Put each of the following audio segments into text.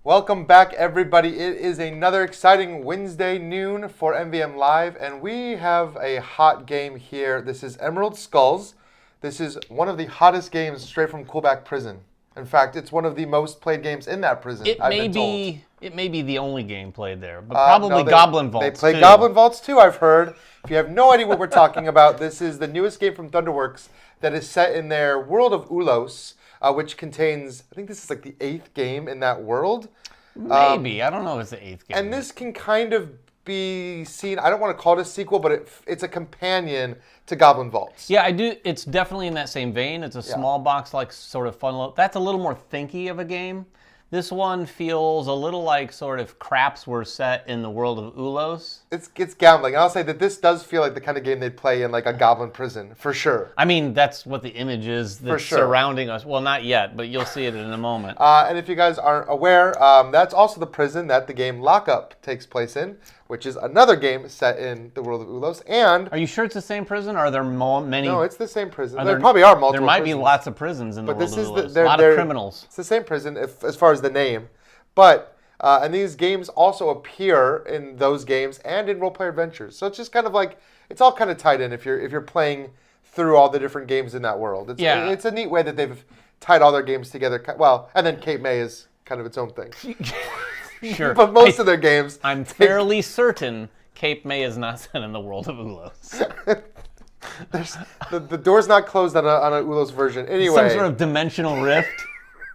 Welcome back, everybody. It is another exciting Wednesday noon for MVM Live, and we have a hot game here. This is Emerald Skulls. This is one of the hottest games straight from Coolback Prison. In fact, it's one of the most played games in that prison, I've been told. It may be the only game played there, but probably Goblin Vaults, They play Goblin Vaults, too, I've heard. If you have no idea what we're talking about, this is the newest game from Thunderworks that is set in their world of Ulos, which contains, I think this is like the 8th game in that world. Maybe. I don't know if it's the 8th game. And this can kind of be seen, I don't want to call it a sequel, but it's a companion to Goblin Vaults. Yeah, I do. It's definitely in that same vein. It's a small box, like sort of fun. That's a little more thinky of a game. This one feels a little like sort of craps were set in the world of Ulos. It's gambling. I'll say that this does feel like the kind of game they'd play in like a goblin prison, for sure. I mean, that's what the image is that's surrounding us. Well, not yet, but you'll see it in a moment. And if you guys aren't aware, that's also the prison that the game Lockup takes place in, which is another game set in the world of Ulos. And are you sure it's the same prison, or are there many? No, it's the same prison. There probably are multiple. There might be lots of prisons in the world of Ulos. A lot of criminals. It's the same prison as far as the name, but and these games also appear in those games and in Role Player Adventures. So it's just kind of like it's all kind of tied in if you're playing through all the different games in that world. It's a neat way that they've tied all their games together. Well, and then Cape May is kind of its own thing. Sure. But most of their games... I'm fairly certain Cape May is not set in the world of Ulos. the door's not closed on a Ulos version. Anyway. Some sort of dimensional rift.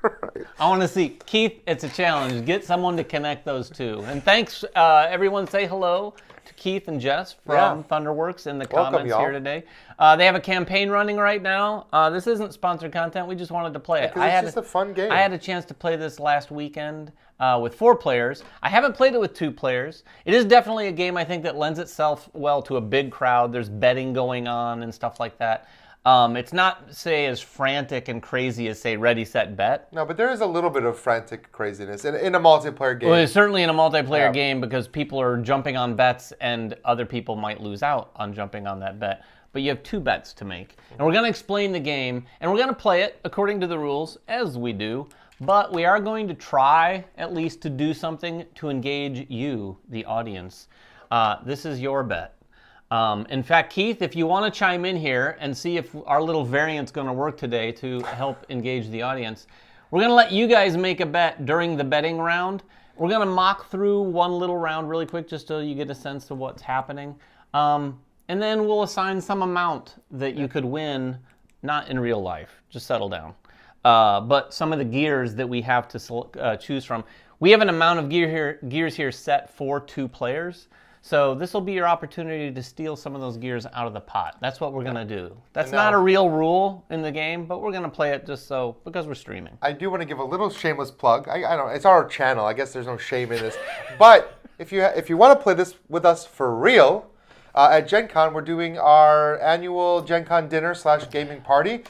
Right. I want to see. Keith, it's a challenge. Get someone to connect those two. And thanks, everyone. Say hello to Keith and Jess from Thunderworks in the comments here today. They have a campaign running right now. This isn't sponsored content. We just wanted to play it. It's just a fun game. I had a chance to play this last weekend with 4 players. I haven't played it with 2 players. It is definitely a game, I think, that lends itself well to a big crowd. There's betting going on and stuff like that. It's not, say, as frantic and crazy as, say, Ready, Set, Bet. No, but there is a little bit of frantic craziness in a multiplayer game. Well, it's certainly in a multiplayer game because people are jumping on bets and other people might lose out on jumping on that bet. But you have 2 bets to make. And we're going to explain the game, and we're going to play it according to the rules, as we do. But we are going to try, at least, to do something to engage you, the audience. This is your bet. In fact, Keith, if you want to chime in here and see if our little variant's going to work today to help engage the audience, we're going to let you guys make a bet during the betting round. We're going to mock through one little round really quick just so you get a sense of what's happening. And then we'll assign some amount that you could win, not in real life. Just settle down. But some of the gears that we have to choose from. We have an amount of gears here set for 2 players. So this will be your opportunity to steal some of those gears out of the pot. That's what we're going to do. That's not a real rule in the game, but we're going to play it just because we're streaming. I do want to give a little shameless plug. I don't. It's our channel. I guess there's no shame in this. But if you want to play this with us for real, at Gen Con, we're doing our annual Gen Con dinner / gaming party.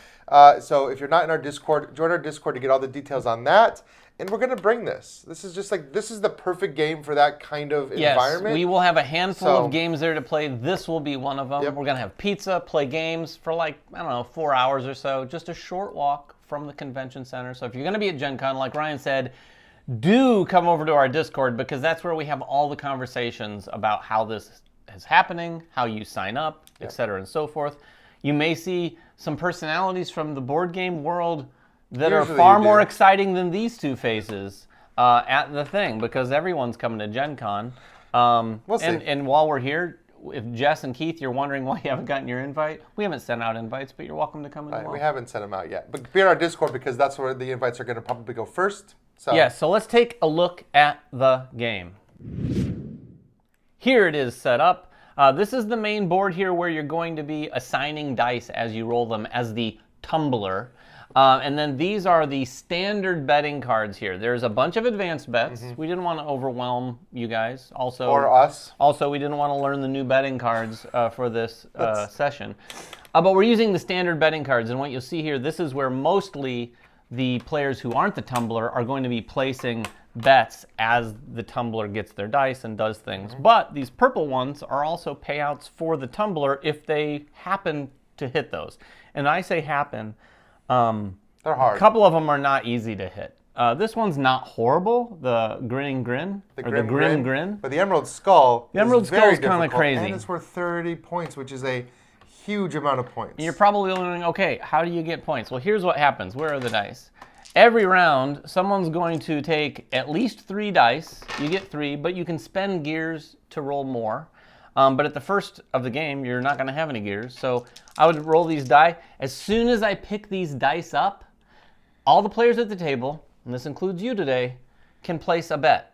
So if you're not in our Discord, join our Discord to get all the details on that. And we're going to bring this. This is just like, this is the perfect game for that kind of environment. Yes, we will have a handful of games there to play. This will be one of them. Yep. We're going to have pizza, play games for like, I don't know, 4 hours or so. Just a short walk from the convention center. So if you're going to be at Gen Con, like Ryan said, do come over to our Discord because that's where we have all the conversations about how this is happening, how you sign up, et cetera, and so forth. You may see some personalities from the board game world that are far more exciting than these 2 faces at the thing because everyone's coming to Gen Con. We'll see. And while we're here, if Jess and Keith, you're wondering why you haven't gotten your invite, we haven't sent out invites, but you're welcome to come in. We haven't sent them out yet. But be on our Discord because that's where the invites are going to probably go first. So let's take a look at the game. Here it is set up. This is the main board here where you're going to be assigning dice as you roll them as the tumbler. And then these are the standard betting cards here. There's a bunch of advanced bets. We didn't want to overwhelm you guys. Or us. Also, we didn't want to learn the new betting cards for this session. But we're using the standard betting cards. And what you'll see here, this is where mostly the players who aren't the tumbler are going to be placing bets as the tumbler gets their dice and does things. But these purple ones are also payouts for the tumbler if they happen to hit those. And I say happen. They're hard. A couple of them are not easy to hit. This one's not horrible. The Grinning Grin. The or Grim the Grim Grin. But the Emerald Skull The Emerald is very Skull is kind of difficult, crazy. And it's worth 30 points, which is a huge amount of points. And you're probably wondering, okay, how do you get points? Well, here's what happens. Where are the dice? Every round, someone's going to take at least 3 dice. You get 3, but you can spend gears to roll more. But at the first of the game, you're not going to have any gears. So I would roll these die. As soon as I pick these dice up, all the players at the table, and this includes you today, can place a bet.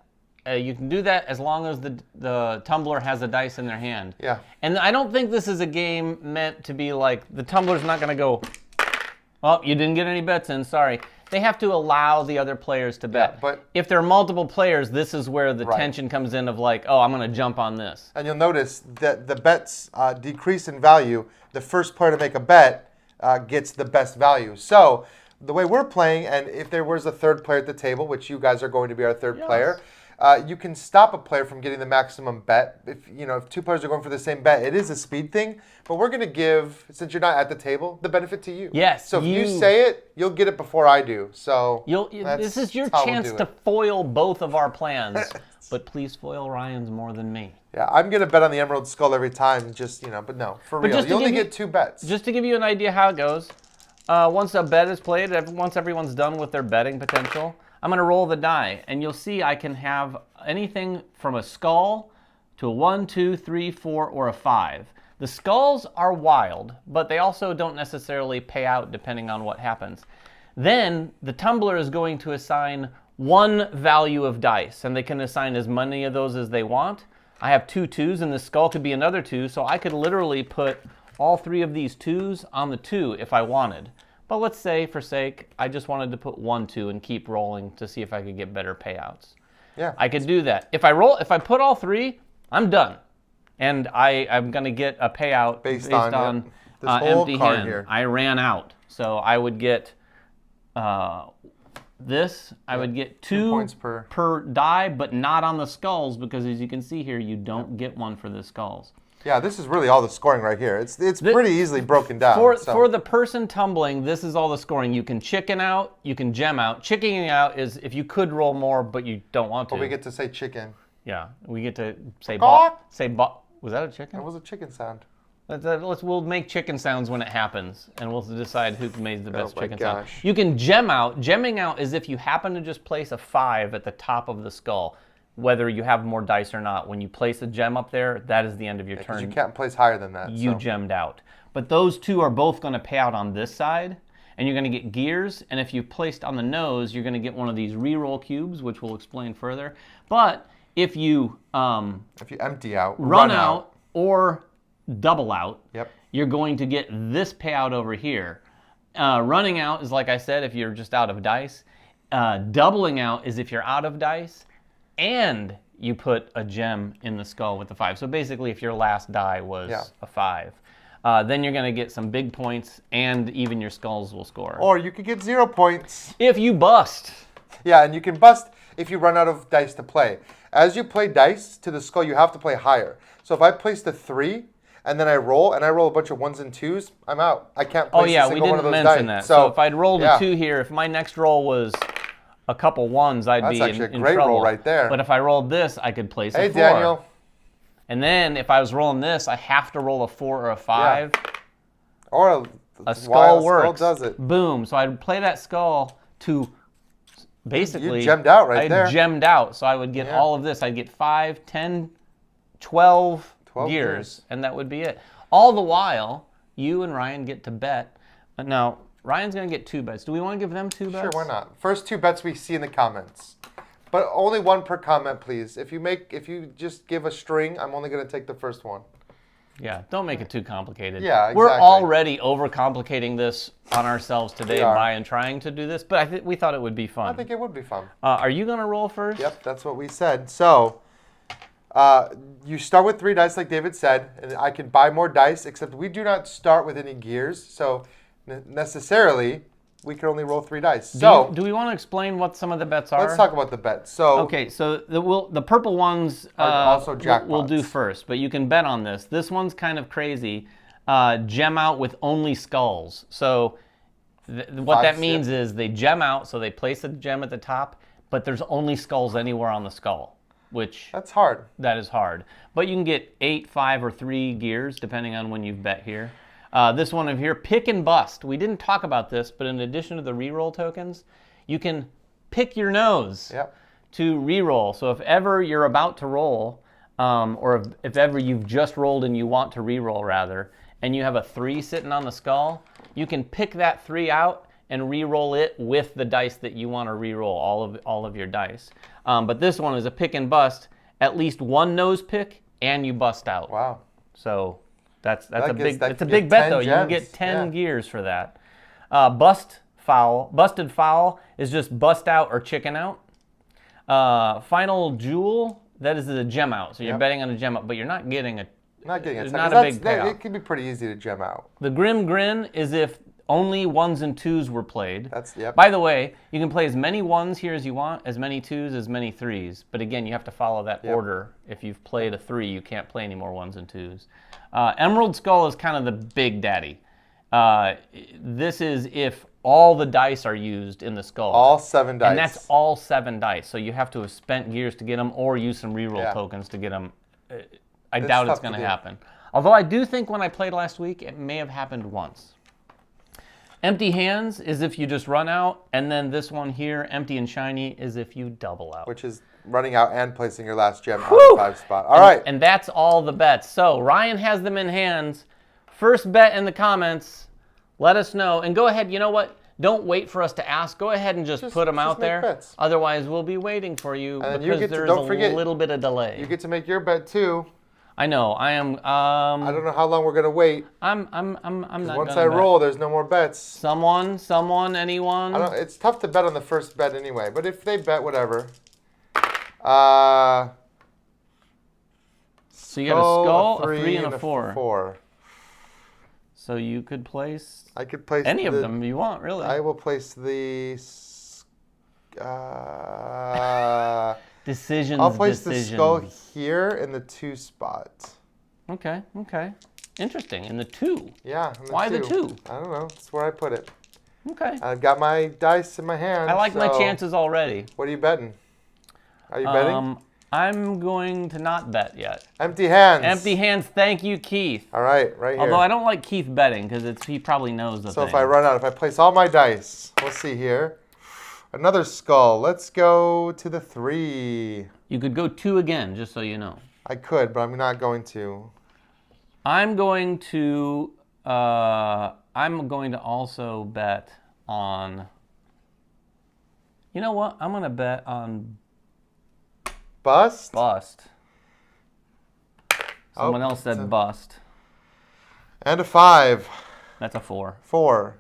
You can do that as long as the tumbler has a dice in their hand. Yeah. And I don't think this is a game meant to be like, the tumbler's not going to go, well, you didn't get any bets in, sorry. They have to allow the other players to bet. Yeah, but if there are multiple players, this is where the tension comes in of like, oh, I'm going to jump on this. And you'll notice that the bets decrease in value. The first player to make a bet gets the best value. So the way we're playing, and if there was a third player at the table, which you guys are going to be our third player, you can stop a player from getting the maximum bet. If 2 players are going for the same bet, it is a speed thing. But we're going to give, since you're not at the table, the benefit to you. Yes. So if you say it, you'll get it before I do. So this is your chance to foil both of our plans. But please foil Ryan's more than me. Yeah, I'm going to bet on the Emerald Skull every time. But no, for real. You only get 2 bets. Just to give you an idea how it goes, once a bet is played, once everyone's done with their betting potential, I'm going to roll the die, and you'll see I can have anything from a skull to a 1, 2, 3, 4, or a 5. The skulls are wild, but they also don't necessarily pay out depending on what happens. Then the tumbler is going to assign 1 value of dice, and they can assign as many of those as they want. I have 2 2s, and the skull could be another 2, so I could literally put all 3 of these 2s on the 2 if I wanted. But let's say, for sake, I just wanted to put 1 2 and keep rolling to see if I could get better payouts. Yeah. I could do that. If I put all 3, I'm done. And I'm going to get a payout based on this whole empty card hand. here. I ran out. So I would get this. I would get 2 points per die, but not on the skulls, because as you can see here, you don't get 1 for the skulls. Yeah, this is really all the scoring right here. It's pretty easily broken down. For the person tumbling, this is all the scoring. You can chicken out, you can gem out. Chickening out is if you could roll more, but you don't want to. But we get to say chicken. Yeah, we get to say was that a chicken? That was a chicken sound. We'll make chicken sounds when it happens, and we'll decide who made the best chicken sound. Gosh. You can gem out. Gemming out is if you happen to just place a 5 at the top of the skull, whether you have more dice or not. When you place a gem up there, that is the end of your turn. You can't place higher than that. You gemmed out. But those 2 are both going to pay out on this side, and you're going to get gears. And if you placed on the nose, you're going to get one of these reroll cubes, which we'll explain further. But if you empty out, run out, or double out, yep, you're going to get this payout over here. Running out is, like I said, if you're just out of dice. Doubling out is if you're out of dice, and you put a gem in the skull with the 5. So basically, if your last die was a 5, then you're going to get some big points, and even your skulls will score. Or you could get 0 points. If you bust. Yeah, and you can bust if you run out of dice to play. As you play dice to the skull, you have to play higher. So if I place the 3, and then I roll a bunch of 1s and 2s, I'm out. I can't place a single one of those dice. We didn't mention that. So if I'd rolled a 2 here, if my next roll was a couple 1s, I'd be in trouble. That's actually a great roll right there. But if I rolled this, I could place a 4. Hey, Daniel. And then if I was rolling this, I have to roll a 4 or a 5. Yeah. Or a skull works. Skull does it. Boom. So I'd play that skull to basically... You gemmed out right there. I gemmed out. So I would get all of this. I'd get 5, 10, 12 gears, and that would be it. All the while, you and Ryan get to bet. Now, Ryan's going to get 2 bets. Do we want to give them 2 bets? Sure, why not? First 2 bets we see in the comments. But only 1 per comment, please. If you just give a string, I'm only going to take the first one. Yeah, don't make it too complicated. Yeah, exactly. We're already overcomplicating this on ourselves today by trying to do this, but we thought it would be fun. I think it would be fun. Are you going to roll first? Yep, that's what we said. So, you start with 3 dice, like David said, and I can buy more dice, except we do not start with any gears. So, necessarily, we can only roll 3 dice. So, do we want to explain what some of the bets are? Let's talk about the bets. So, okay, so the purple ones are also jackpots. We'll do first, but you can bet on this. This one's kind of crazy. Gem out with only skulls. So What that means is they gem out, so they place a gem at the top, but there's only skulls anywhere on the skull, which... That's hard. That is hard. But you can get 8, 5, or 3 gears, depending on when you've bet here. This one over here, pick and bust. We didn't talk about this, but in addition to the reroll tokens, you can pick your nose to reroll. So if ever you're about to roll, or if ever you've just rolled and you want to reroll rather, and you have a 3 sitting on the skull, you can pick that 3 out and re-roll it with the dice that you want to re-roll, all of your dice. But this one is a pick and bust, at least one nose pick, and you bust out. Wow. So that's a big bet though. Gems. You can get 10 gears for that. Busted foul is just bust out or chicken out. Final jewel, that is a gem out. So you're betting on a gem out, but you're not getting a. Not getting it's not a big payout. It can be pretty easy to gem out. The grim grin is if only 1s and 2s were played. Yep. By the way, you can play as many 1s here as you want, as many 2s, as many 3s. But again, you have to follow that order. If you've played a 3, you can't play any more 1s and 2s. Emerald Skull is kind of the big daddy. This is if all the dice are used in the skull. All 7 dice. And that's all 7 dice. So you have to have spent gears to get them or use some reroll tokens to get them. I doubt it's going to happen. Although I do think when I played last week, it may have happened once. Empty hands is if you just run out, and then this one here, empty and shiny, is if you double out. Which is running out and placing your last gem on the 5 spot. All right. And that's all the bets. So Ryan has them in hands. First bet in the comments. Let us know. And go ahead, you know what? Don't wait for us to ask. Go ahead and just put them out there. Bets. Otherwise, we'll be waiting for you and because there's a little bit of delay. You get to make your bet too. I know. I am. I don't know how long we're gonna wait. I'm not. Once I roll, there's no more bets. Someone, anyone. It's tough to bet on the first bet anyway. But if they bet, whatever. So you got a skull, a 3, and a 4. 4. So you could place. I could place any of them you want, really. I will place the. Decisions. I'll place the skull here in the 2 spot. Okay. Interesting. In the 2. Yeah. Why the 2? I don't know. That's where I put it. Okay. I've got my dice in my hand. I like my chances already. What are you betting? Are you betting? I'm going to not bet yet. Empty hands. Empty hands. Thank you, Keith. All right, right here. Although I don't like Keith betting because he probably knows the thing. So if I run out, if I place all my dice, we'll see here. Another skull. Let's go to the 3. You could go 2 again, just so you know. I could, but I'm not going to. I'm going to also bet on. You know what? I'm going to bet on. Bust? Bust. Someone else said bust. And a 5. That's a 4. 4.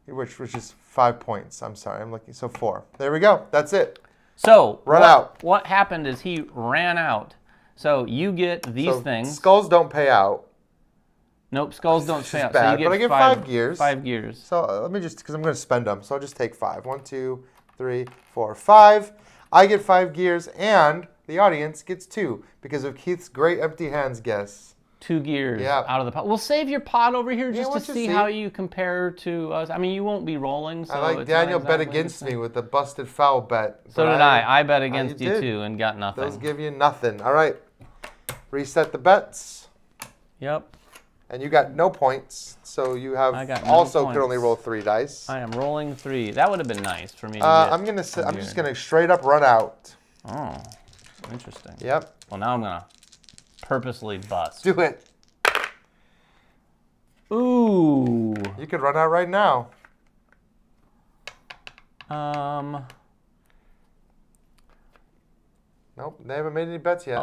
Which is 5 points. I'm sorry, I'm looking. So 4. There we go. That's it. So run out. What happened is he ran out. So you get these things. Skulls don't pay out. Nope, skulls don't pay out. Bad, so you get but I get 5 gears. 5 gears. So let me just, because I'm going to spend them. So I'll just take 5. 1, 2, 3, 4, 5. I get 5 gears, and the audience gets 2 because of Keith's great empty hands guess. 2 gears out of the pot. We'll save your pot over here just to see how you compare to us. I mean, you won't be rolling. So I like Daniel bet against me with the busted foul bet. So did I. I bet against you too and got nothing. Those give you nothing. All right. Reset the bets. Yep. And you got no points, so you have could only roll 3 dice. I am rolling 3. That would have been nice for me to get. I'm just gonna straight up run out. Oh, interesting. Yep. Well, now I'm gonna purposely bust. Do it. Ooh. You could run out right now. Nope, they haven't made any bets yet.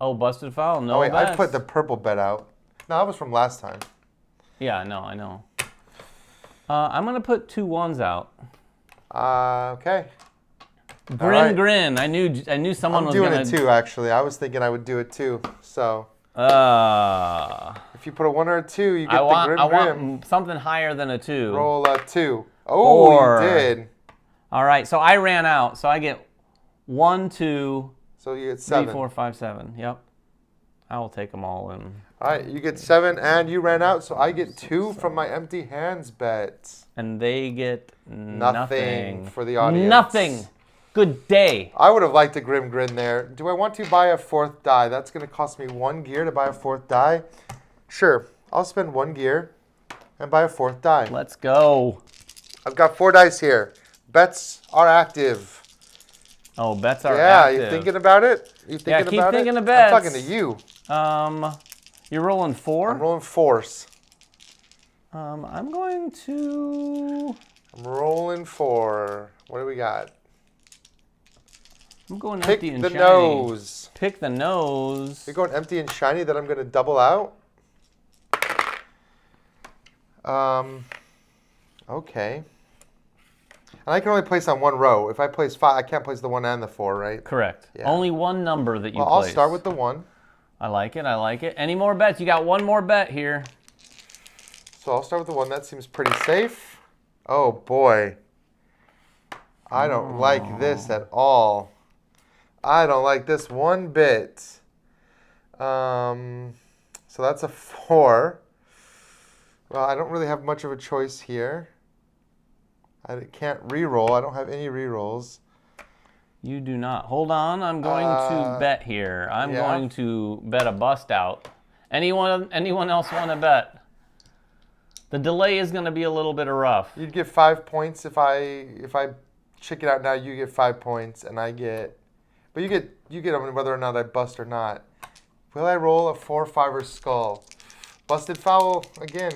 Oh, busted foul. No. Oh wait, bets. I put the purple bet out. No, that was from last time. Yeah, I know. I'm gonna put 2 1s out. Okay. Grin. I knew someone was gonna. I'm doing it too. Actually, I was thinking I would do it too. So. If you put a 1 or a 2, you get the grim. I want something higher than a 2. Roll a 2. Oh, 4. You did. All right, so I ran out. So I get 1, 2. So you get 7. 3, 4, 5, 7. Yep. I'll take them all in. All right, you get 7 and you ran out, so I get 2 from my empty hands bet. And they get nothing. For the audience. Nothing. Good day. I would have liked a Grim Grin there. Do I want to buy a 4th die? That's going to cost me 1 gear to buy a 4th die. Sure, I'll spend 1 gear and buy a 4th die. Let's go. I've got 4 dice here. Bets are active. Oh, bets are active. Yeah, you thinking about it? You thinking keep about thinking it? of bets. I'm talking to you. You're rolling 4? I'm rolling 4s. I'm going to... I'm rolling 4. What do we got? I'm going Pick empty and the shiny. nose. Pick the nose. You're going empty and shiny that I'm going to double out? Okay. And I can only place on 1 row. If I place 5, I can't place the 1 and the 4, right? Correct. Yeah. Only one number that you Well, place. I'll start with the 1. I like it. I like it. Any more bets? You got 1 more bet here. So I'll start with the 1. That seems pretty safe. Oh, boy. I don't like this at all. I don't like this one bit. So that's a 4. Well, I don't really have much of a choice here. I can't re-roll. I don't have any re-rolls. You do not. Hold on. I'm going to bet here. I'm going to bet a bust out. Anyone else want to bet? The delay is going to be a little bit rough. You'd get 5 points if I chicken out now. You get 5 points, and I get. But you get on whether or not I bust or not. Will I roll a 4, 5, or skull? Busted foul again.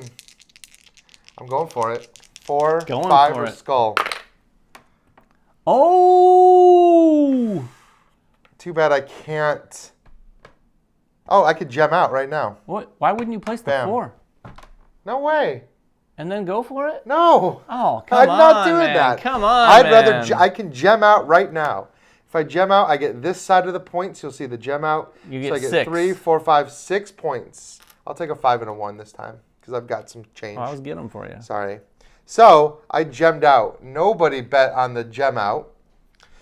I'm going for it. 4, 5, or skull. Oh! Too bad I can't. Oh, I could gem out right now. What? Why wouldn't you place the 4? No way. And then go for it? No. Oh, come I'm on, not doing man. that. Come on, I'd man. rather. I can gem out right now. If I gem out, I get this side of the points. You'll see the gem out. You get so I get 6. 3, 4, 5, 6 points. I'll take a 5 and a 1 this time because I've got some change. I was getting them for you. Sorry. So I gemmed out. Nobody bet on the gem out.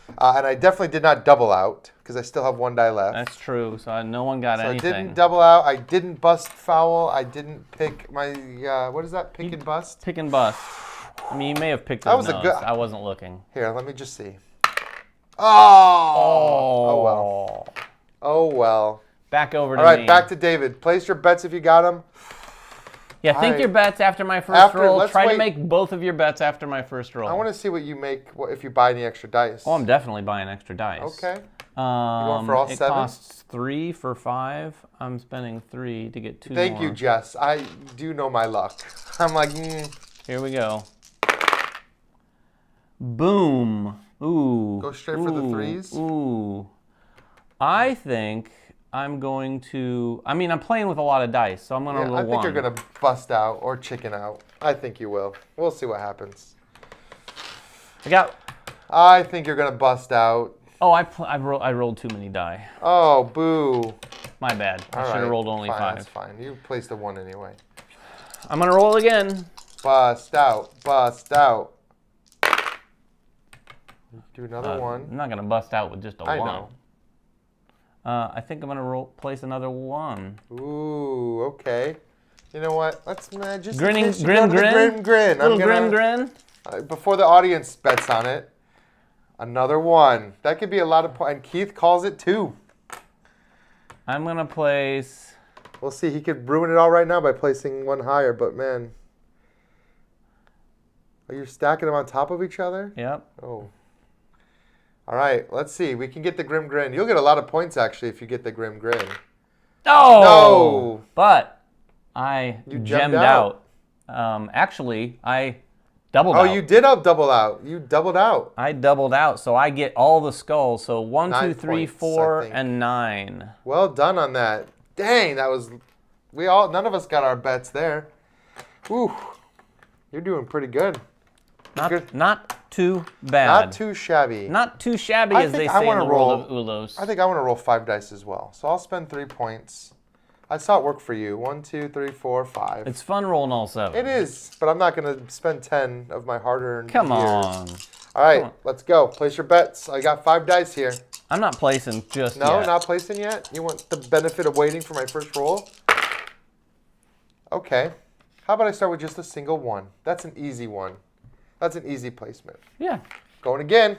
And I definitely did not double out because I still have 1 die left. That's true. So no one got anything. I didn't double out. I didn't bust foul. I didn't pick my, what is that? Pick and bust? Pick and bust. I mean, you may have picked That was nose. a good. I wasn't looking. Here, let me just see. Oh well. Oh well. Back over to me. All right, me. back to David. Place your bets if you got them. Yeah, think your bets after my first roll. Try to make both of your bets after my first roll. I want to see what you make if you buy any extra dice. Oh, I'm definitely buying extra dice. Okay. You going for all 7? It costs 3 for 5. I'm spending 3 to get 2 more. Thank you, Jess. I do know my luck. I'm like, Here we go. Boom. Ooh. Go straight for the 3s? Ooh. I think I'm going to... I mean, I'm playing with a lot of dice, so I'm going to roll 1. I think you're going to bust out or chicken out. I think you will. We'll see what happens. I think you're going to bust out. Oh, I rolled too many die. Oh, boo. My bad. I should have rolled only 5. That's fine. You placed a 1 anyway. I'm going to roll again. Bust out. Bust out. Do another 1. I'm not going to bust out with just a 1. I know. I think I'm going to place another 1. Ooh, okay. You know what? Let's just grin. Grin. Little grin. Before the audience bets on it, another 1. That could be a lot of points. And Keith calls it 2. I'm going to place... We'll see. He could ruin it all right now by placing 1 higher, but man. Are you stacking them on top of each other? Yep. Oh. All right, let's see. We can get the Grim Grin. You'll get a lot of points, actually, if you get the Grim Grin. Oh! No! But I gemmed out. Actually, I doubled out. Oh, you did double out. You doubled out. I doubled out, so I get all the skulls. So 1, 2, 3, points, 4, and 9. Well done on that. Dang, that was... None of us got our bets there. Whew. You're doing pretty good. Not too bad. Not too shabby. Not too shabby, as they say in the world of Ulos. I think I want to roll 5 dice as well. So I'll spend 3 points. I saw it work for you. 1, 2, 3, 4, 5. It's fun rolling all 7. It is, but I'm not going to spend 10 of my hard-earned years. Come on. All right, let's go. Place your bets. I got 5 dice here. I'm not placing just No, yet. not placing yet? You want the benefit of waiting for my first roll? Okay. How about I start with just a single 1? That's an easy one. That's an easy placement. Yeah. Going again.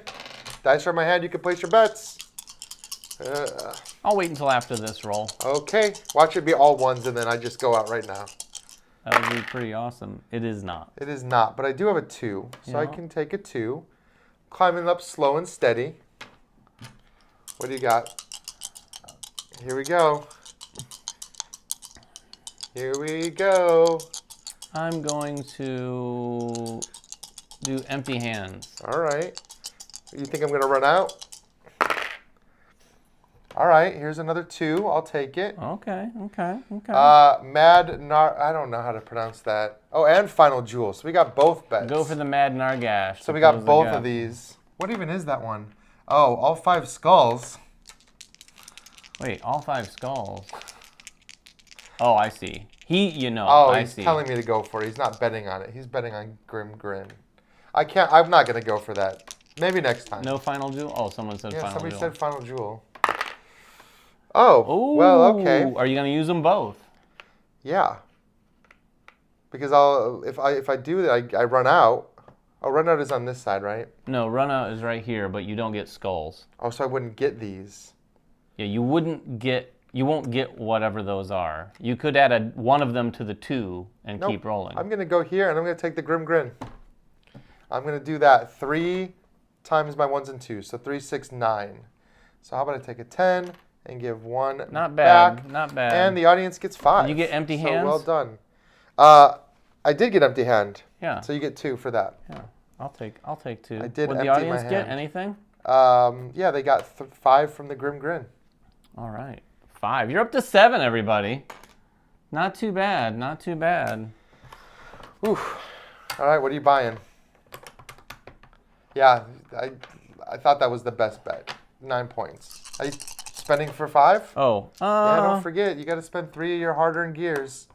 Dice are in my hand. You can place your bets. I'll wait until after this roll. Okay. Watch it be all 1s, and then I just go out right now. That would be pretty awesome. It is not. It is not, but I do have a 2, so I Yeah. can take a 2. Climbing up slow and steady. What do you got? Here we go. Here we go. I'm going to do empty hands. All right. You think I'm going to run out? All right. Here's another 2. I'll take it. Okay. I don't know how to pronounce that. Oh, and Final Jewel. So we got both bets. Go for the Mad Nargash. So we got both of these. What even is that one? Oh, all 5 skulls. Wait, all 5 skulls. Oh, I see. Oh, I he's see. telling me to go for it. He's not betting on it. He's betting on Grim Grin. I'm not going to go for that. Maybe next time. No Final Jewel? Oh, someone said Final somebody Jewel. said Final Jewel. Oh, well, okay. Are you going to use them both? Yeah. Because if I do that, I run out. Oh, run out is on this side, right? No, run out is right here, but you don't get skulls. Oh, so I wouldn't get these. Yeah, you won't get whatever those are. You could add one of them to the 2 and Nope. keep rolling. I'm going to go here, and I'm going to take the Grim Grin. I'm going to do that 3 times my 1s and 2s. So 3, 6, 9. So how about I take a 10 and give 1 Not bad. back, Not bad. and the audience gets 5. You get empty hands? So well done. I did get empty hand. Yeah. So you get 2 for that. Yeah. I'll take 2. I did Would empty the audience my get hand. anything? Yeah, they got 5 from the Grim Grin. All right. 5. You're up to 7, everybody. Not too bad. Not too bad. Oof. All right, what are you buying? Yeah, I thought that was the best bet. 9 points. Are you spending for 5? Oh. Yeah, don't forget, you got to spend 3 of your hard-earned gears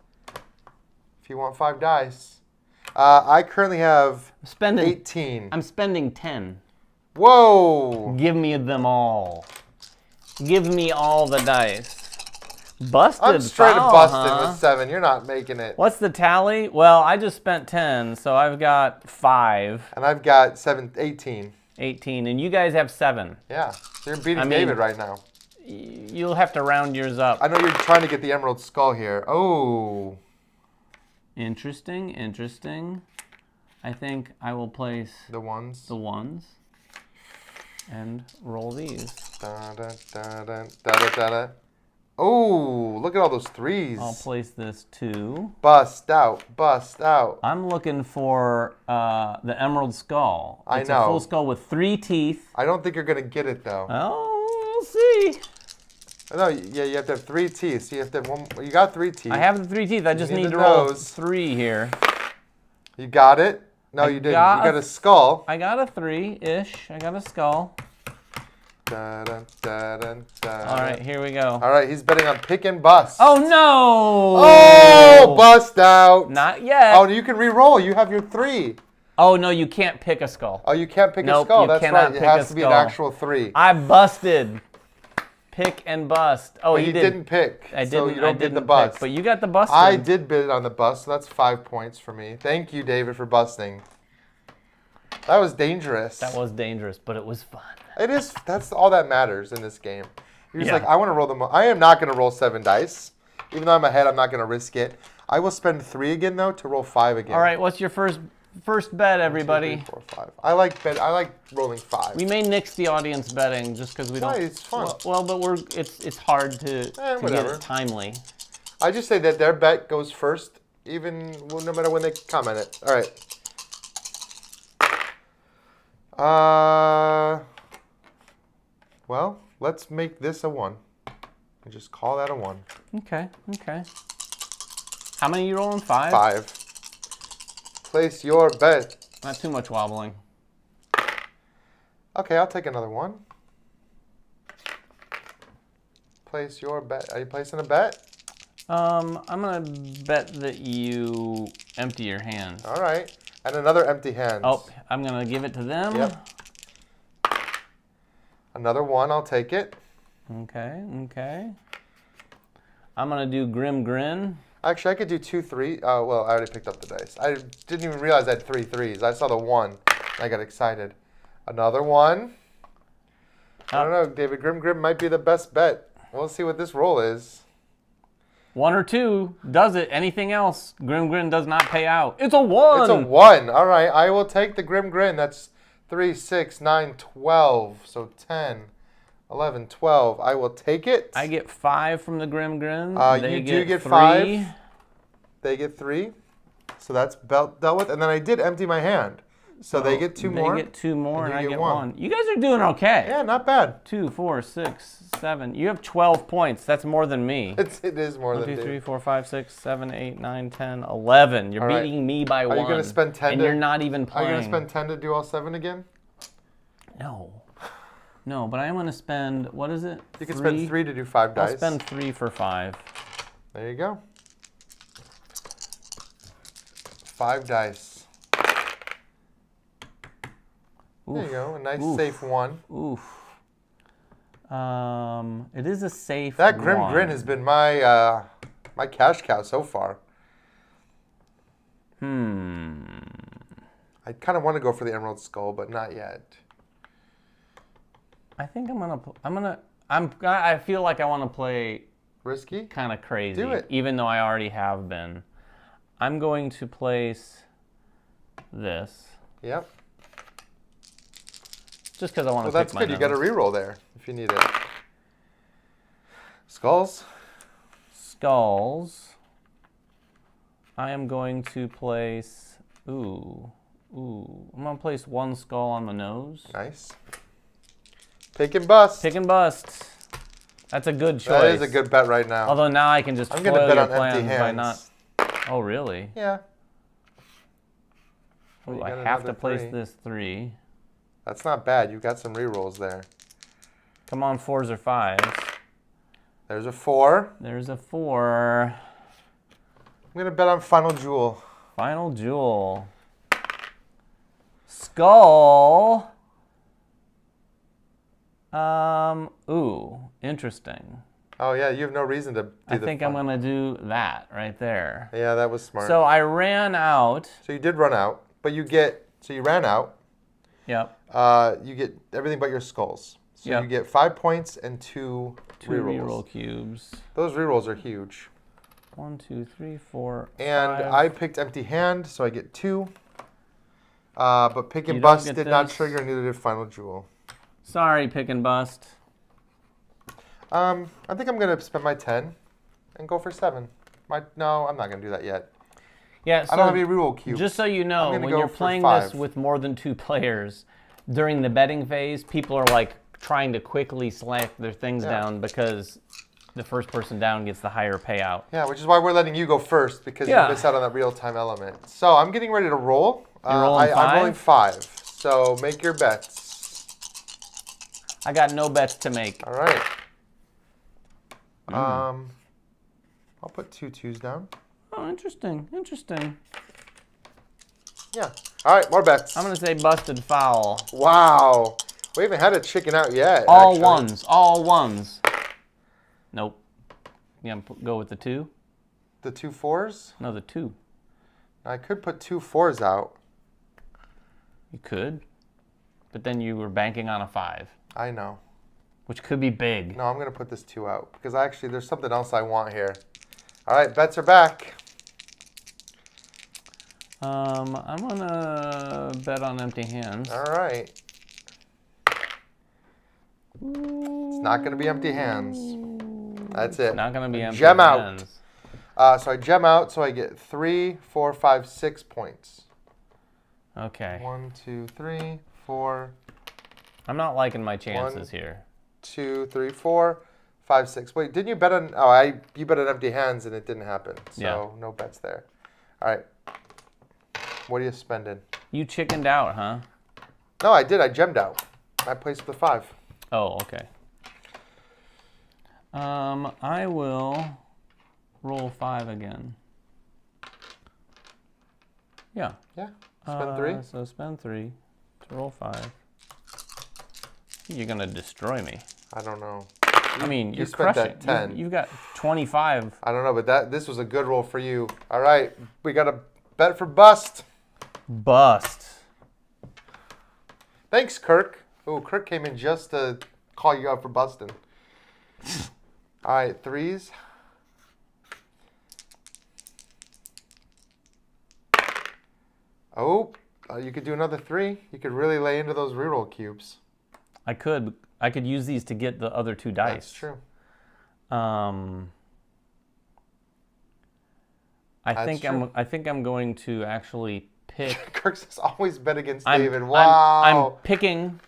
if you want 5 dice. I currently have 18. I'm spending 10. Whoa! Give me them all. Give me all the dice. Busted. I'm straight foul, busted huh? with 7. You're not making it. What's the tally? Well, I just spent 10, so I've got 5. And I've got 18. 18, and you guys have 7. Yeah, so you're beating I mean- David right now. You'll have to round yours up. I know you're trying to get the Emerald Skull here. Oh. Interesting, interesting. I think I will place The 1s. the 1s and roll these. Da, da, da, da, da, da, da, da. Oh, look at all those 3s. I'll place this 2. Bust out, bust out. I'm looking for the Emerald Skull. I It's know. a full skull with 3 teeth. I don't think you're going to get it, though. Oh, we'll see. No, yeah, you have to have 3 teeth. So you have to have one. Well, you got 3 teeth. I have the 3 teeth. I just need need the to roll nose. 3 here. You got it? No, you didn't. got You got a skull. I got a 3-ish. I got a skull. Da, da, da, da, da. All right, here we go. All right, he's betting on pick and bust. Oh, no! Oh, bust out. Not yet. Oh, you can re-roll. You have your 3. Oh, no, you can't pick a skull. Oh, you can't pick a Nope, skull. you That's cannot right. It pick has a to be an skull. actual 3. I busted. Pick and bust. Oh, But you didn't pick. I So didn't. you don't I get the didn't bust. pick, but you got the bust. I did bid on the bust, so that's 5 points for me. Thank you, David, for busting. That was dangerous. That was dangerous, but it was fun. It is. That's all that matters in this game. You're just Yeah. like, I want to roll them. I am not going to roll 7 dice. Even though I'm ahead, I'm not going to risk it. I will spend 3 again, though, to roll 5 again. All right, what's your first bet, everybody? 2, 3, 4, 5. I like rolling 5. We may nix the audience betting just because we don't. it's fun. Well, but it's hard to get whatever. it timely. I just say that their bet goes first, even no matter when they comment it. All right. Well, let's make this a 1. And just call that a 1. Okay. Okay. How many are you rolling? 5? 5. Place your bet. Not too much wobbling. Okay, I'll take another 1. Place your bet. Are you placing a bet? I'm gonna bet that you empty your hand. All right. And another empty hand. Oh, I'm gonna give it to them. Yep. Another 1, I'll take it. Okay, okay. I'm going to do Grim Grin. Actually, I could do 2 3. Oh, well, I already picked up the dice. I didn't even realize I had 3 3s. I saw the 1. I got excited. Another 1. I don't know. David, Grim might be the best bet. We'll see what this roll is. 1 or 2 does it. Anything else, Grim Grin does not pay out. It's a 1. It's a 1. All right. I will take the Grim Grin. That's 3, 6, 9, 12. So 10, 11, 12. I will take it. I get 5 from the Grim Grin. You do get 5. They get 3. So that's dealt with. And then I did empty my hand. So they get 2 more. They get 2 more, and I get 1. You guys are doing okay. Yeah, not bad. 2, 4, 6, 7. You have 12 points. That's more than me. It is more 1, than 2, 3, 4, 5, 6, 7, 8, 9, 10, 11. You're beating me by 1. Are you going to spend 10 and you're not even playing. Are you going to spend 10 to do all 7 again? No. No, but I am going to spend, what is it? You can spend 3 to do 5 dice. I'll spend 3 for 5. There you go. 5 dice. Oof. There you go. A nice safe 1. Oof. It is a safe That Grim 1. Grin has been my my cash cow so far. I kind of want to go for the Emerald Skull, but not yet. I think I feel like I want to play Risky? kind of crazy. Do it. Even though I already have been. I'm going to place this. Yep. Just because I want to Well, that's good. You got a reroll there if you need it. Skulls. Skulls. I am going to place. I'm going to place 1 skull on the nose. Nice. Pick and bust. Pick and bust. That's a good choice. That is a good bet right now. Although now I can just I'm foil going to bet your on empty plans hands. by not. Oh, really? Yeah. Ooh, Well, I have to place this 3. That's not bad. You've got some rerolls there. Come on, 4s or 5s. There's a 4. There's a 4. I'm going to bet on Final Jewel. Final Jewel. Skull. Ooh, interesting. Oh, yeah. You have no reason to do I think I'm going to do that right there. Yeah, that was smart. So I ran out. So you did run out, but you ran out. Yep. You get everything but your skulls. So Yep. you get 5 points and 2 rerolls. Reroll cubes. Those rerolls are huge. 1, 2, 3, 4, And 5. I picked empty hand, so I get 2. But pick You and don't bust get did not this. trigger, neither did Final Jewel. Sorry, pick and bust. I think I'm gonna spend my 10 and go for 7. No, I'm not gonna do that yet. Yeah, so I don't have any reroll cube. just so you know, gonna when go you're for playing 5. this with more than 2 players, during the betting phase, people are like trying to quickly slack their things down because the first person down gets the higher payout. Yeah, which is why we're letting you go first, because you miss out on that real-time element. So I'm getting ready to roll. You're rolling 5? I'm rolling 5. So make your bets. I got no bets to make. All right. I'll put 2 2s down. Oh, interesting. Interesting. Yeah. All right, more bets. I'm going to say busted foul. Wow. We haven't had a chicken out yet. All actually. ones. All ones. Nope. You going to go with the 2? The 2 4s? No, the 2. I could put 2 4s out. You could. But then you were banking on a 5, I know. which could be big. No, I'm going to put this 2 out because there's something else I want here. All right, bets are back. I'm going to bet on empty hands. All right. It's not going to be empty hands. That's it. Not going to be empty Gem out. hands. So I gem out, so I get 3, 4, 5, 6 points. Okay. 1, 2, 3, 4. I'm not liking my chances here. 2, 3, 4, 5, 6. Wait, didn't you bet on? Oh, you bet on empty hands and it didn't happen. So no bets there. All right. What are you spending? You chickened out, huh? No, I did. I gemmed out. I placed the 5. Oh, okay. I will roll 5 again. Yeah. Yeah. Spend 3. So spend 3 to roll 5. You're gonna destroy me. I don't know. I mean, you're spent crushing. that 10. You've got 25. I don't know, but this was a good roll for you. All right, we got a bet for bust. Bust. Thanks, Kirk. Oh, Kirk came in just to call you out for busting. All right, threes. Oh, you could do another 3. You could really lay into those reroll cubes. I could use these to get the other 2 dice. That's true. I think I'm going to actually pick. Kirk says always bet against David. Wow. I'm picking.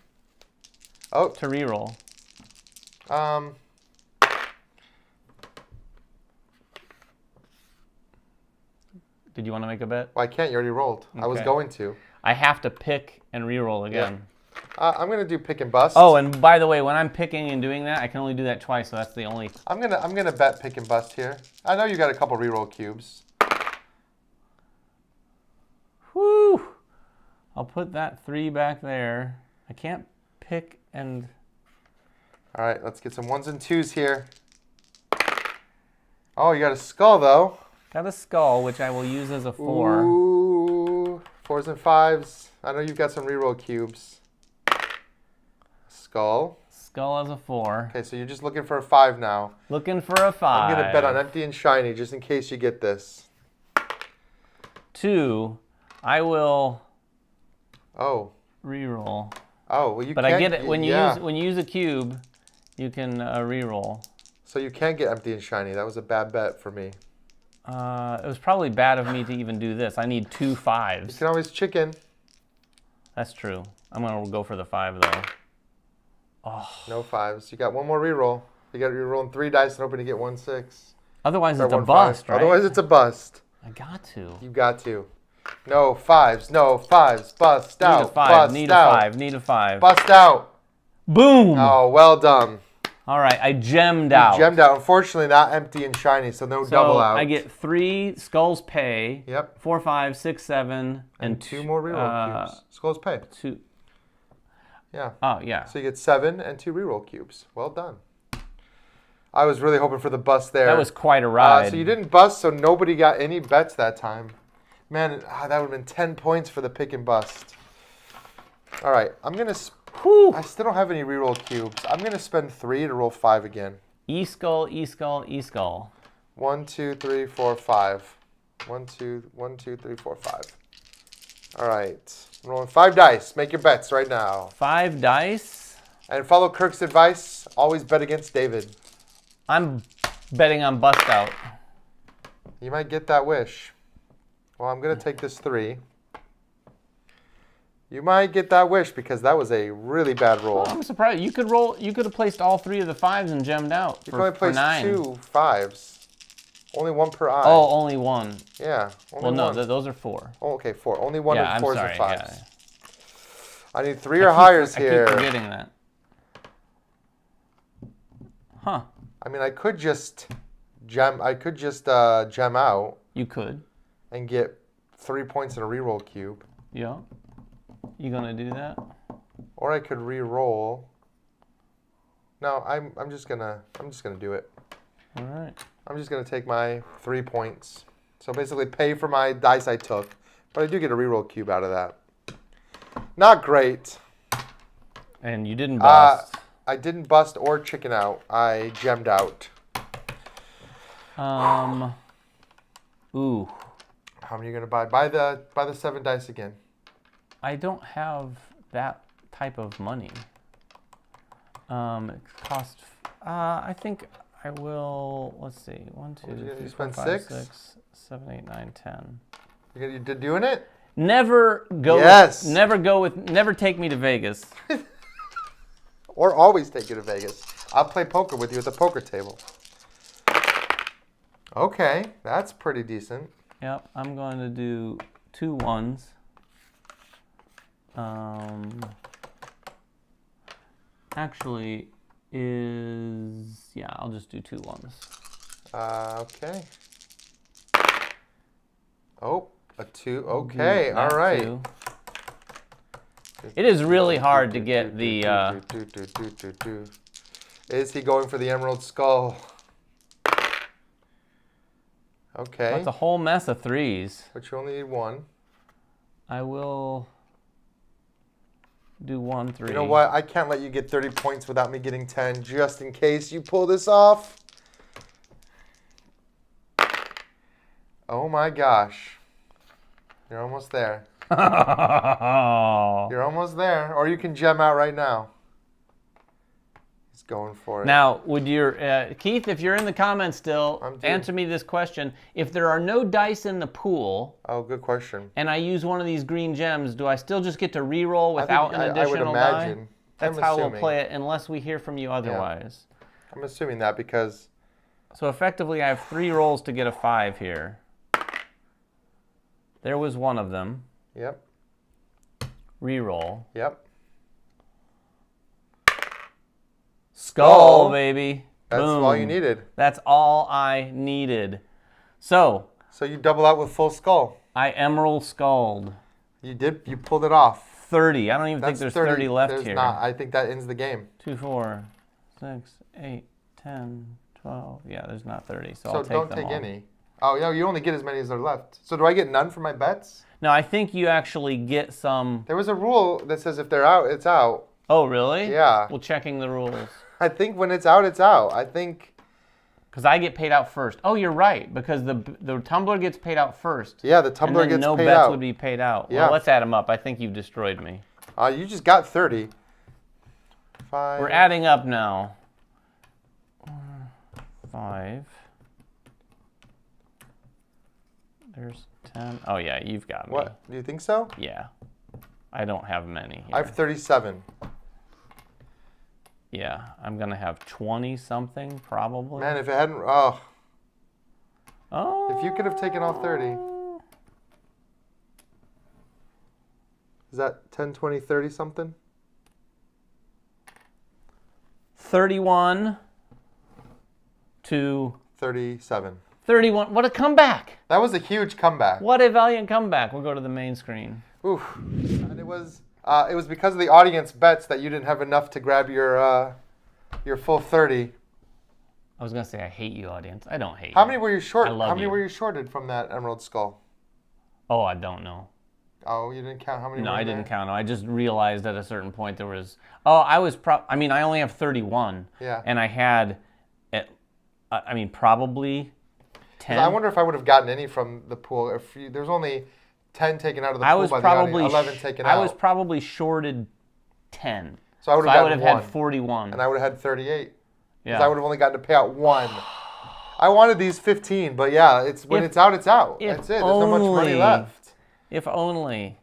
Oh. To reroll. Did you want to make a bet? Well, I can't. You already rolled. Okay. I was going to. I have to pick and reroll again. Yeah. I'm gonna do pick and bust. Oh, and by the way, when I'm picking and doing that, I can only do that twice, so that's the only. I'm gonna bet pick and bust here. I know you got a couple reroll cubes. Whew! I'll put that 3 back there. I can't pick and. All right, let's get some 1s and 2s here. Oh, you got a skull though. Got a skull, which I will use as a 4. Ooh, 4s and 5s. I know you've got some reroll cubes. Skull. Skull as a 4. Okay, so you're just looking for a 5 now. Looking for a 5. I'm gonna bet on empty and shiny just in case you get this. 2. I will. Oh. Reroll. Oh, well you. But can't, I get it when you use a cube, you can reroll. So you can't get empty and shiny. That was a bad bet for me. It was probably bad of me to even do this. I need 2 5s. You can always chicken. That's true. I'm gonna go for the 5 though. Oh. No 5s. You got 1 more reroll. You're rolling 3 dice and hoping to get 1 6. Otherwise, it's a bust, right? Otherwise, it's a bust. I got to. You got to. No 5s. No 5s. Bust out. Need a 5. Bust need out. a 5. Need a 5. Bust out. Boom. Oh, well done. All right, I gemmed out. Gemmed out. Unfortunately, not empty and shiny, so no double out. I get 3 skulls pay. Yep. 4, 5, 6, 7, and 2 more reroll cubes. Skulls pay. 2. Yeah. Oh, yeah. So you get 7 and 2 reroll cubes. Well done. I was really hoping for the bust there. That was quite a ride. So you didn't bust, so nobody got any bets that time. Man, that would have been 10 points for the pick and bust. All right, I'm going to... I still don't have any reroll cubes. I'm going to spend 3 to roll 5 again. E-skull, E-skull, E-skull. 1, 2, 3, 4, 5. 1, 2, 3, 4, 5. All right. I'm rolling 5 dice. Make your bets right now. 5 dice. And follow Kirk's advice. Always bet against David. I'm betting on bust out. You might get that wish. Well, I'm going to take this 3. You might get that wish because that was a really bad roll. Oh, I'm surprised. You could have placed all 3 of the 5s and gemmed out. You can only place 2 5s. Only 1 per eye. Oh, only 1. Yeah. Only well, no, those are 4. Oh, okay, 4. Only 1 of 4s and 5s. Yeah. I need 3 or higher here. I keep forgetting that. Huh. I mean, I could just gem out. You could. And get 3 points in a reroll cube. Yeah. You gonna do that? Or I could re-roll. No, I'm just gonna do it. All right. I'm just gonna take my 3 points. So basically pay for my dice I took, but I do get a reroll cube out of that. Not great. And you didn't bust. I didn't bust or chicken out. I gemmed out. Ooh. How many are you gonna buy? Buy the 7 dice again. I don't have that type of money. It costs. I think I will. Let's see. 1, 2, 3, 4, 5, 6, 7, 8, 9, 10. You doing it? Never go. Yes. Never take me to Vegas. Or always take you to Vegas. I'll play poker with you at the poker table. Okay, that's pretty decent. Yep, I'm going to do 2 1s. Actually, I'll just do 2 1s. Okay. Oh, a 2. Okay, all right. 2. It is really hard to get the... Is he going for the Emerald Skull? Okay. That's a whole mess of threes. But you only need one. I will do 1 3. You know what? I can't let you get 30 points without me getting 10, just in case you pull this off. Oh my gosh. You're almost there. You're almost there. Or you can gem out right now. He's going for it. Now, would your Keith, if you're in the comments still, answer me this question. If there are no dice in the pool... Oh, good question. ...and I use one of these green gems, do I still just get to re-roll without an additional die? I would imagine. That's how we'll play it, unless we hear from you otherwise. Yeah. I'm assuming that because... So effectively, I have 3 rolls to get a 5 here. There was one of them. Yep. Reroll. Yep. Skull, baby. That's Boom. all you needed. That's all I needed. So you double out with full skull. I emerald skulled. You did. You pulled it off. 30. I don't even think there's 30 left there's here. Not. I think that ends the game. 2, 4, 6, 8, 10, 12. Yeah, there's not 30. So I'll take don't them take all. any. Oh, yeah, you only get as many as are left. So do I get none for my bets? No, I think you actually get some. There was a rule that says if they're out, it's out. Oh, really? Yeah. Well, checking the rules. I think when it's out, it's out. I think. Because I get paid out first. Oh, you're right. Because the tumbler gets paid out first. Yeah, the tumbler gets paid out. No bets would be paid out. Yeah. Well, let's add them up. I think you've destroyed me. You just got 30. 5. We're adding up now. 5. There's 10. Oh, yeah, you've got me. What? Do you think so? Yeah. I don't have many here. I have 37. Yeah, I'm going to have 20-something, probably. Man, if it hadn't... Oh. Oh. If you could have taken off 30. Is that 10, 20, 30 something? 31 to... 37. 31. What a comeback. That was a huge comeback. What a valiant comeback. We'll go to the main screen. Oof. And it was because of the audience bets that you didn't have enough to grab your full 30. I was going to say I hate you, audience. I don't hate you. How many were you short? I love How many you. were you shorted from that Emerald Skull? Oh, I don't know. Oh, you didn't count how many? No, were I in didn't there? count. I just realized at a certain point there was... Oh, I was... I mean, I only have 31. Yeah. And I had... probably 10. I wonder if I would have gotten any from the pool. There's only 10 taken out of the pool by the audience, 11 taken out. I was probably shorted 10. So I would have had 41. And I would have had 38. Yeah. Because I would have only gotten to pay out 1. I wanted these 15, but yeah, when it's out, it's out. That's it. There's not much money left. If only.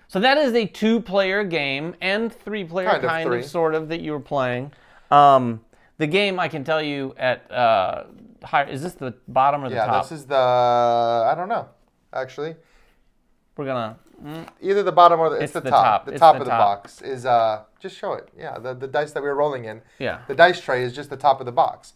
So that is a 2-player game and 3-player kind of, sort of, that you were playing. The game, I can tell you, at is this the bottom or the top? Yeah, this is the, I don't know, actually. We're going to... Either the bottom or it's the top. The It's top the of the top. box is, just show it. Yeah, the dice that we were rolling in. Yeah. The dice tray is just the top of the box.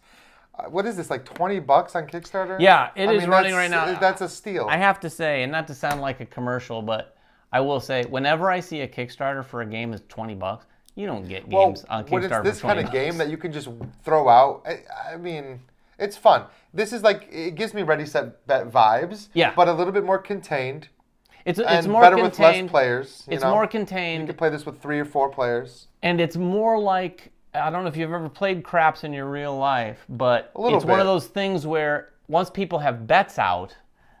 What is this, like $20 on Kickstarter? Yeah, it is running right now. That's a steal. I have to say, and not to sound like a commercial, but I will say, whenever I see a Kickstarter for a game that's $20, you don't get games on Kickstarter when it's this for $20. kind of game that you can just throw out, I mean, it's fun. This is like, it gives me Ready, Set, Bet vibes. Yeah. But a little bit more contained. It's and more better contained. with less players. It's more contained. You could play this with 3 or 4 players. And it's more like, I don't know if you've ever played craps in your real life, but it's one of those things where once people have bets out,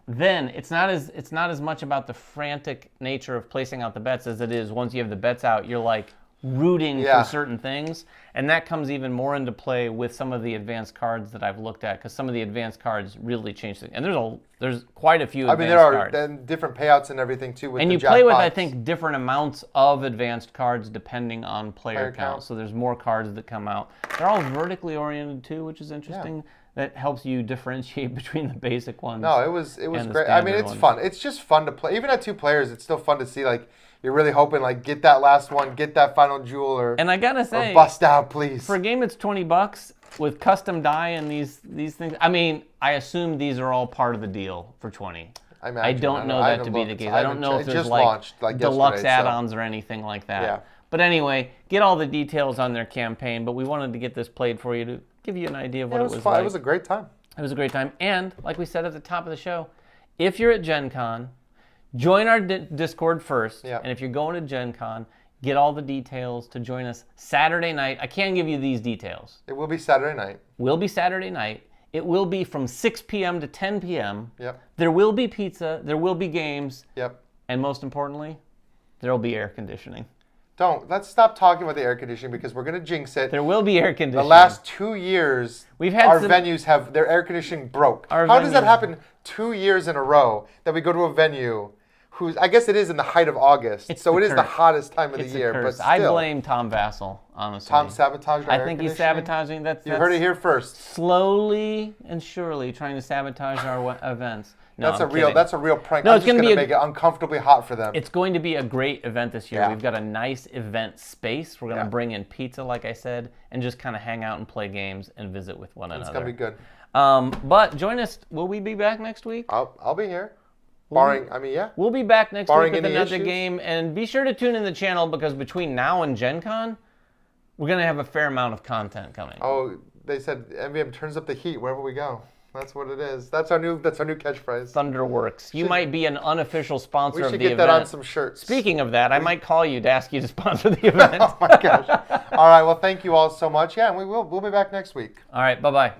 then it's not as much about the frantic nature of placing out the bets as it is once you have the bets out, you're like rooting for certain things. And that comes even more into play with some of the advanced cards that I've looked at, because some of the advanced cards really change things. And there's quite a few advanced cards. I mean, there are different payouts and everything too. And you play with, I think, different amounts of advanced cards depending on player count. So there's more cards that come out. They're all vertically oriented too, which is interesting. Yeah. That helps you differentiate between the basic ones. No, it was great. I mean, it's fun. It's just fun to play. Even at 2 players, it's still fun to see, like, you're really hoping, like, get that last one, get that final jewel, or and I gotta say, or bust out, please. For a game that's $20 with custom die and these things, I mean, I assume these are all part of the deal for 20. I I imagine. don't know I that to haven't be the looked. case. I I don't haven't know che- if it there's just like launched, like, deluxe yesterday, so- add-ons or anything like that. Yeah. But anyway, get all the details on their campaign. But we wanted to get this played for you to give you an idea of what Yeah, it was was fun. like. It was a great time. It was a great time. And like we said at the top of the show, if you're at Gen Con, join our Discord first. Yeah. And if you're going to Gen Con, get all the details to join us Saturday night. I can't give you these details. It will be Saturday night. Will be Saturday night. It will be from 6 p.m. to 10 p.m. Yep. There will be pizza. There will be games. Yep. And most importantly, there will be air conditioning. Let's stop talking about the air conditioning because we're going to jinx it. There will be air conditioning. The last 2 years, We've had our some- venues have their air conditioning broke. Our How does that venues- happen 2 years in a row that we go to a venue whose, I guess it is in the height of August, It's so the it is the curse. hottest time of It's the a year, but curse. still. I blame Tom Vassell, honestly. Tom sabotaged our I air think he's conditioning? sabotaging. That's You heard it here first. slowly and surely trying to sabotage our events. No, That's I'm a real kidding. prank. No, I'm it's just gonna going be to make it uncomfortably hot for them. It's going to be a great event this year. Yeah. We've got a nice event space. We're going to Yeah. bring in pizza, like I said, and just kind of hang out and play games and visit with one another. It's going to be good. But join us. Will we be back next week? I'll be here. Barring, yeah. We'll be back next Barring week with any another issues. game. And be sure to tune in the channel because between now and Gen Con, we're going to have a fair amount of content coming. Oh, they said MVM turns up the heat wherever we go. That's what it is. That's our new catchphrase. Thunderworks. You might be an unofficial sponsor We of should the get event. that on some shirts. Speaking of that, I might call you to ask you to sponsor the event. Oh my gosh. All right. Well, thank you all so much. Yeah, and we'll be back next week. All right. Bye-bye.